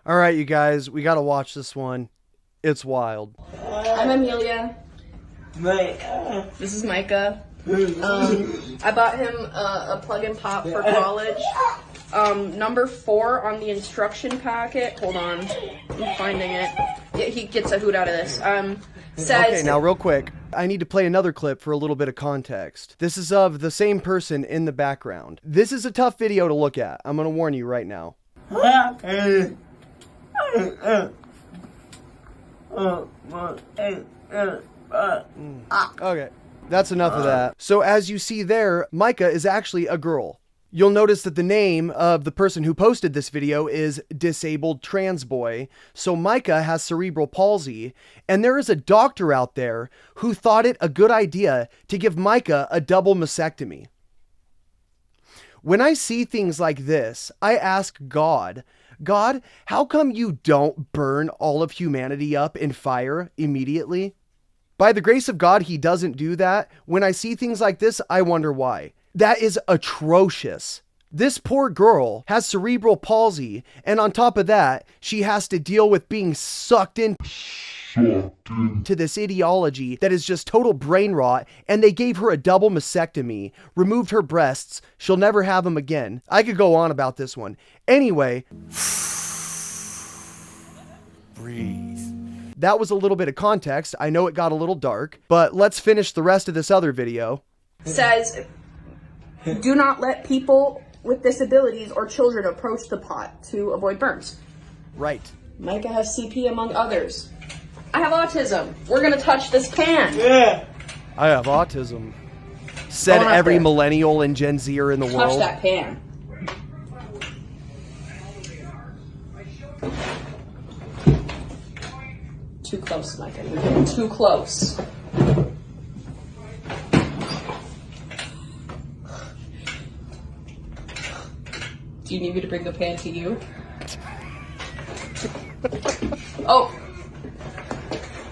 All right, you guys, we got to watch this one. It's wild. I'm Amelia. This is Micah. I bought him a plug-in pop for college. Number 4 on the instruction packet. Hold on, I'm finding it. Yeah, he gets a hoot out of this. Says. Okay, now real quick, I need to play another clip for a little bit of context. This is of the same person in the background. This is a tough video to look at. I'm gonna warn you right now. Okay, that's enough of that. So as you see there, Micah is actually a girl. You'll notice that the name of the person who posted this video is Disabled Trans Boy. So Micah has cerebral palsy, and there is a doctor out there who thought it a good idea to give Micah a double mastectomy. When I see things like this, I ask God, how come you don't burn all of humanity up in fire immediately? By the grace of God, he doesn't do that. When I see things like this, I wonder why. That is atrocious. This poor girl has cerebral palsy, and on top of that, she has to deal with being sucked into this ideology that is just total brain rot, and they gave her a double mastectomy, removed her breasts. She'll never have them again. I could go on about this one. Anyway, breathe. That was a little bit of context. I know it got a little dark, but let's finish the rest of this other video. Says, do not let people with disabilities or children approach the pot to avoid burns. Right. Micah has CP among others. I have autism. We're gonna touch this pan. Yeah. I have autism. Said every millennial and Gen Zer in the world. Touch that pan. Too close, Micah. You're getting too close. Do you need me to bring the pan to you? Oh.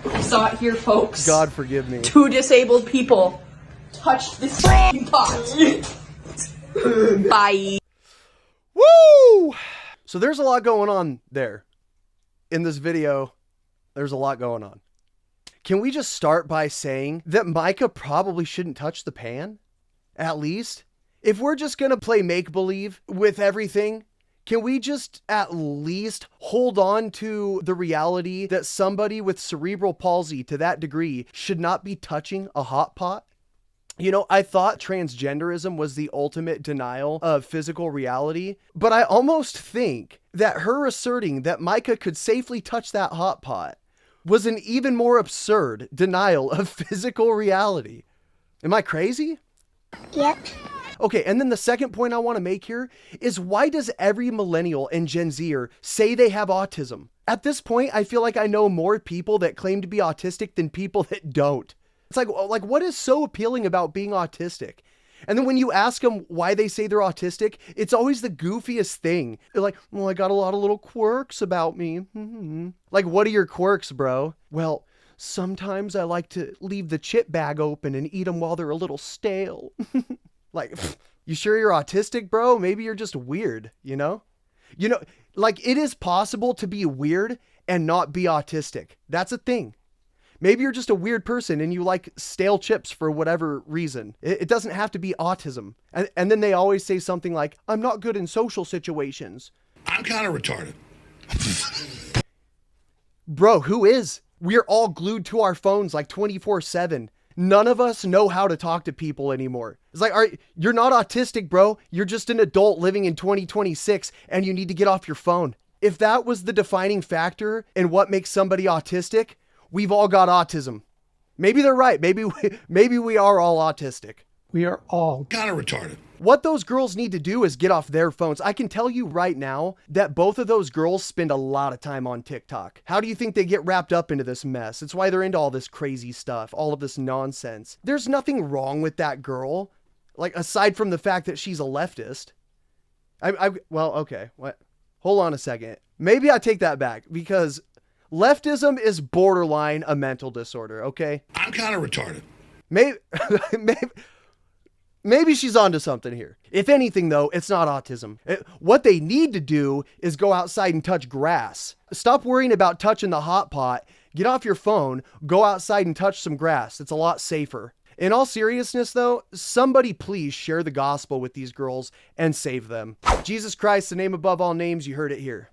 I saw it here, folks. God forgive me. 2 disabled people touched this fucking pot. Bye. Woo! So there's a lot going on there. In this video, there's a lot going on. Can we just start by saying that Micah probably shouldn't touch the pan? At least? If we're just gonna play make-believe with everything, can we just at least hold on to the reality that somebody with cerebral palsy to that degree should not be touching a hot pot? You know, I thought transgenderism was the ultimate denial of physical reality, but I almost think that her asserting that Micah could safely touch that hot pot was an even more absurd denial of physical reality. Am I crazy? Yep. Okay, and then the second point I want to make here is, why does every millennial and Gen Zer say they have autism? At this point, I feel like I know more people that claim to be autistic than people that don't. It's like what is so appealing about being autistic? And then when you ask them why they say they're autistic, it's always the goofiest thing. They're like, well, I got a lot of little quirks about me. Mm-hmm. Like, what are your quirks, bro? Well, sometimes I like to leave the chip bag open and eat them while they're a little stale. Like, you sure you're autistic, bro? Maybe you're just weird, you know? You know, like, it is possible to be weird and not be autistic. That's a thing. Maybe you're just a weird person and you like stale chips for whatever reason. It doesn't have to be autism. And then they always say something like, I'm not good in social situations. I'm kind of retarded. Bro, who is? We're all glued to our phones like 24/7. None of us know how to talk to people anymore. It's like, all right, you're not autistic, bro. You're just an adult living in 2026 and you need to get off your phone. If that was the defining factor in what makes somebody autistic, we've all got autism. Maybe they're right. Maybe we are all autistic. We are all kind of retarded. What those girls need to do is get off their phones. I can tell you right now that both of those girls spend a lot of time on TikTok. How do you think they get wrapped up into this mess? It's why they're into all this crazy stuff, all of this nonsense. There's nothing wrong with that girl, like, aside from the fact that she's a leftist. Well, okay. What? Hold on a second. Maybe I take that back, because leftism is borderline a mental disorder, okay? I'm kind of retarded. Maybe Maybe she's onto something here. If anything, though, it's not autism. What they need to do is go outside and touch grass. Stop worrying about touching the hot pot. Get off your phone, go outside and touch some grass. It's a lot safer. In all seriousness, though, somebody please share the gospel with these girls and save them. Jesus Christ, the name above all names, you heard it here.